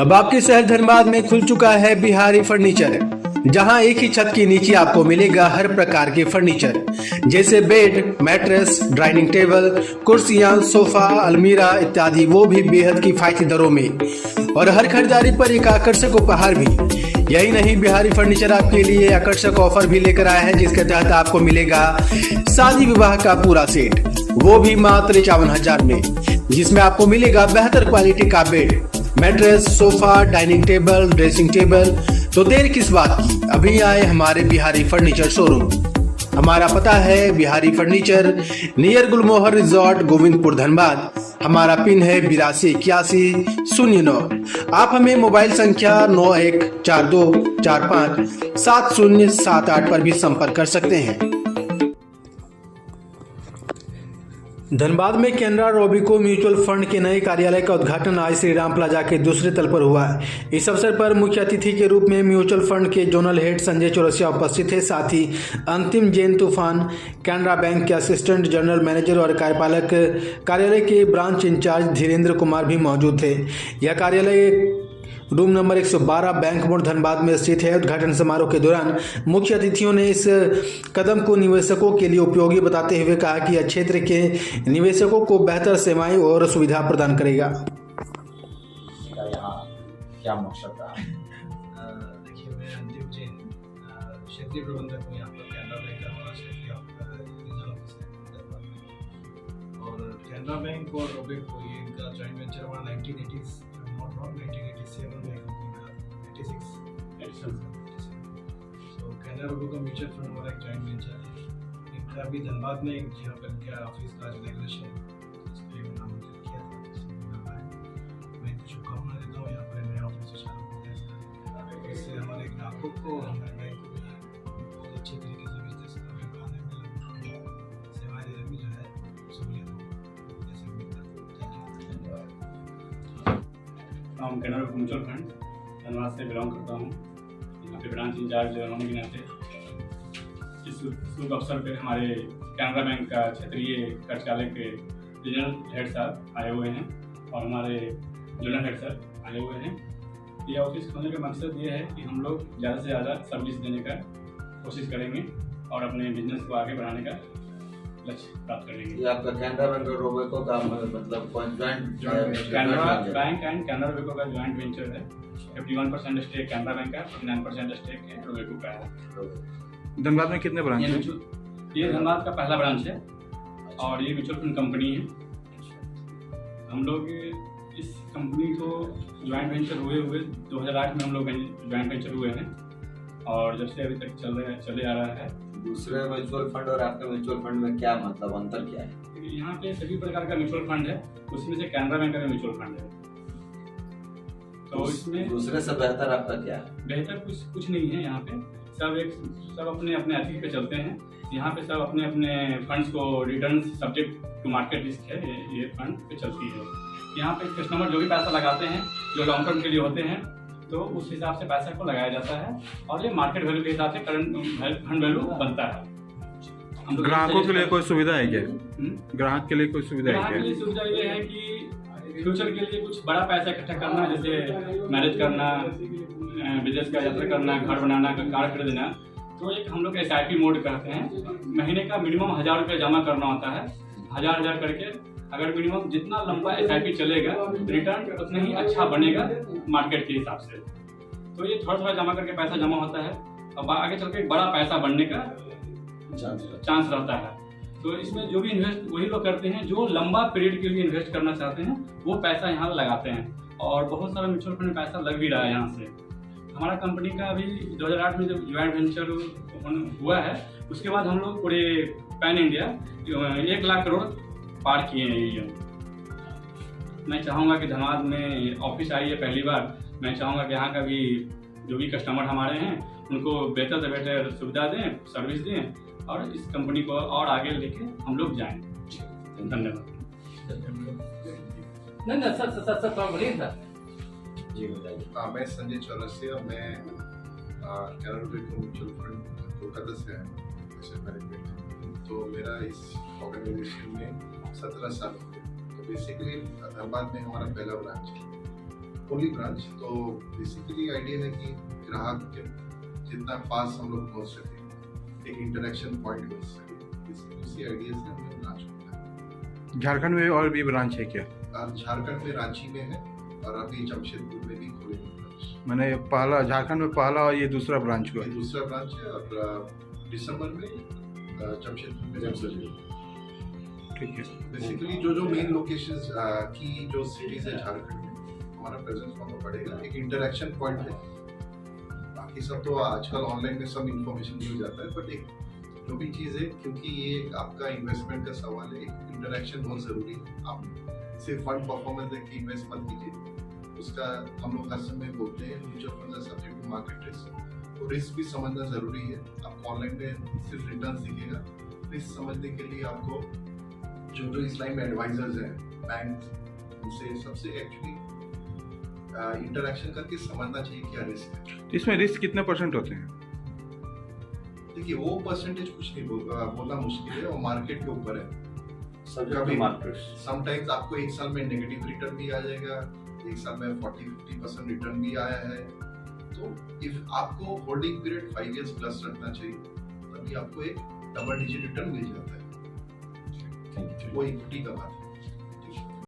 अब आपके शहर धनबाद में खुल चुका है बिहारी फर्नीचर, जहां एक ही छत के नीचे आपको मिलेगा हर प्रकार के फर्नीचर जैसे बेड, मैट्रेस, डाइनिंग टेबल, कुर्सियां, सोफा, अलमीरा इत्यादि, वो भी बेहद किफायती दरों में और हर खरीदारी पर एक आकर्षक उपहार भी। यही नहीं, बिहारी फर्नीचर आपके लिए आकर्षक ऑफर भी लेकर आया है, जिसके तहत आपको मिलेगा शादी विवाह का पूरा सेट, वो भी मात्र 51,000 में, जिसमें आपको मिलेगा बेहतर क्वालिटी का bed, mattress, sofa, dining table, dressing table. तो देर किस बात की, अभी आए हमारे बिहारी फर्नीचर शोरूम। हमारा पता है बिहारी फर्नीचर, नियर गुलमोहर रिजॉर्ट, गोविंदपुर, धनबाद। हमारा पिन है 828109। आप हमें मोबाइल संख्या 9142457078 पर भी संपर्क कर सकते हैं। धनबाद में कैनरा रोबेको म्यूचुअल फंड के नए कार्यालय का उद्घाटन आज श्री राम प्लाजा के दूसरे तल पर हुआ। इस अवसर पर मुख्य अतिथि के रूप में म्यूचुअल फंड के जोनल हेड संजय चौरसिया उपस्थित थे। साथ ही अंतिम जैन तूफान, कैनरा बैंक के असिस्टेंट जनरल मैनेजर और कार्यपालक कार्यालय के ब्रांच इंचार्ज धीरेन्द्र कुमार भी मौजूद थे। यह कार्यालय रूम नंबर 112 बैंक मोड़ धनबाद में स्थित है। उद्घाटन समारोह के दौरान मुख्य अतिथियों ने इस कदम को निवेशकों के लिए उपयोगी बताते हुए कहा कि यह क्षेत्र के निवेशकों को बेहतर सेवाएं और सुविधा प्रदान करेगा। यहाँ क्या मकसद था? देखिए, मैं अंतिम जैन, क्षेत्रीय प्रबंधक हूँ यहाँ पर कैनरा बैंक का हमारा क्षेत्रीय रीजनल ऑफिस है धनबाद में। और कैनरा बैंक और रोबेको ये इनका जॉइंट वेंचर हुआ 1987 में, 86 तो कैनरा रोबेको म्यूचुअल फंड हमारा एक जॉइंट वेंचर है। इनका अभी धनबाद में एक यहाँ पर क्या ऑफिस का इनॉग्रेशन इसके लिए नामांकित किया था। मैं इनको शुभकामना देता हूँ, यहाँ पर नया ऑफिस चालू हो गया है। इससे हमारे ग्राहकों को, हमारे बैंक को बहुत अच्छे तरीके से बिजनेस खाने में सेवाएं देने में जो है सहूलियत जैसे मिलता है। हम Canara Robeco mutual fund Dhanbad से बिलोंग करता हूँ। यहाँ पे ब्रांच इंचार्ज होने के नाते इस शुभ अवसर पे हमारे कैनरा बैंक का क्षेत्रीय कार्यालय के रीजनल हेड साहब आए हुए हैं और हमारे जोनल हेड सर आए हुए हैं। ये ऑफिस खोलने का मकसद ये है कि हम लोग ज़्यादा से ज़्यादा सर्विस देने का कोशिश करेंगे और अपने बिजनेस को आगे बढ़ाने का लक्ष्य प्राप्त करेंगे। ये आपका कैनरा बैंक और रोबेको का मतलब Canara bank and Canara Robeco का ज्वाइंट वेंचर है। 51% स्टेक कैनरा बैंक का, 49% स्टेक है रोबेको का है। धनबाद में कितने ब्रांच हैं? ये धनबाद का पहला ब्रांच है और ये म्यूचुअल फंड कंपनी है। हम लोग इस कंपनी को ज्वाइंट वेंचर हुए 2008 में हम लोग ज्वाइंट वेंचर हुए हैं और जब से अभी तक चले आ रहा है। दूसरे म्यूचुअल फंड और आपके म्यूचुअल फंड में क्या मतलब अंतर क्या है? यहाँ पे सभी प्रकार का म्यूचुअल फंड है, उसमें से कैनरा बैंक का म्यूचुअल फंड है। तो इसमें दूसरे से बेहतर आपका क्या है? बेहतर कुछ नहीं है। यहाँ पे सब अपने अपने एथिक्स पे चलते हैं। यहाँ पे सब अपने अपने फंड्स को return subject to market risk है, ये फंड पे चलती है। यहाँ पे कस्टमर जो भी पैसा लगाते हैं, जो लॉन्ग टर्म के लिए होते हैं, तो उस हिसाब से पैसा को लगाया जाता है और ये मार्केट वैल्यू के हिसाब से करंट फंड वैल्यू बनता है। ग्राहकों के लिए कोई सुविधा है क्या? ग्राहक के लिए कोई सुविधा है क्या? ग्राहक के लिए सुविधा ये है कि फ्यूचर के लिए कुछ बड़ा पैसा इकट्ठा करना, जैसे मैरिज करना, बिजनेस का यात्रा करना, घर बनाना, कार खरीदना, तो एक हम लोग SIP मोड कहते हैं। महीने का मिनिमम 1,000 रुपये जमा करना होता है। 1,000 करके अगर मिनिमम जितना लंबा SIP चलेगा, रिटर्न उतना ही अच्छा बनेगा मार्केट के हिसाब से। तो ये थोड़ा थोड़ा जमा करके पैसा जमा होता है और आगे चल के बड़ा पैसा बनने का चांस रहता है। तो इसमें जो भी इन्वेस्ट वही लोग करते हैं जो लंबा पीरियड के लिए इन्वेस्ट करना चाहते हैं, वो पैसा यहाँ लगाते हैं और बहुत सारा म्यूचुअल फंड में पैसा लग भी रहा है यहाँ से। हमारा कंपनी का अभी 2008 में जब ज्वाइंट वेंचर हुआ है, उसके बाद हम लोग पूरे पैन इंडिया 1 लाख करोड़ पार किए हैं। ये मैं चाहूँगा कि धनबाद में ऑफिस आई है पहली बार, मैं चाहूँगा कि यहाँ का भी जो भी कस्टमर हमारे हैं उनको बेहतर से बेहतर सुविधा दें, सर्विस दें और इस कंपनी को और आगे लेके हम लोग जाएं। धन्यवाद। जी बताइए। मैं संजय चौरसिया, मैं Canara Robeco mutual fund Kolkata से है मैनेजमेंट। तो मेरा इस ऑर्गेनाइजेशन में 17 साल हो गए। तो बेसिकली धनबाद में हमारा पहला ब्रांच है ओनली ब्रांच। तो बेसिकली आइडिया है कि ग्राहक के जितना पास हम लोग पहुंच सके, एक इंटरेक्शन पॉइंट हो सके, उसी आइडिया से हमने ब्रांच खोला है। झारखंड में और भी ब्रांच है क्या? और झारखंड में रांची में है और अभी जमशेदपुर में भी खोलेंगे ब्रांच। मैंने पहला झारखंड में पहला और ये दूसरा ब्रांच हुआ ये है। दूसरा ब्रांच है और दिसंबर में जमशेदपुर में जमशेदपुर। ठीक है। बेसिकली जो मेन लोकेशंस की जो सिटीज है झारखंड में, हमारा प्रेजेंस वहाँ पर बढ़ेगा, एक इंटरेक्शन पॉइंट है। बाकी सब तो आजकल ऑनलाइन में सब इंफॉर्मेशन मिल जाता है, बट एक जो भी चीज़ है, क्योंकि ये आपका इन्वेस्टमेंट का सवाल है, एक इंटरेक्शन बहुत ज़रूरी है। आप सिर्फ फंड परफॉर्मेंस देख के इन्वेस्ट मत कीजिए, उसका हम लोग हर समय बोलते हैं mutual fund are subject to market risk, तो रिस्क भी समझना ज़रूरी है। आपको ऑनलाइन में सिर्फ रिटर्न दिखेगा, रिस्क समझने के लिए आपको जो इस लाइन में एडवाइजर्स हैं, बैंक, उनसे सबसे एक्चुअली इंटरेक्शन करके समझना चाहिए क्या रिस्क है। तो इसमें रिस्क कितने % होते हैं? देखिए वो परसेंटेज कुछ नहीं बोलना मुश्किल है, वो मार्केट के ऊपर है। कभी मार्केट समटाइम्स आपको एक साल में नेगेटिव रिटर्न भी आ जाएगा, एक साल में 40-50% रिटर्न भी आया है। तो इफ आपको होल्डिंग पीरियड 5 years प्लस रखना चाहिए, तभी आपको एक डबल डिजिट रिटर्न मिल जाता है। वो इक्विटी का बात है।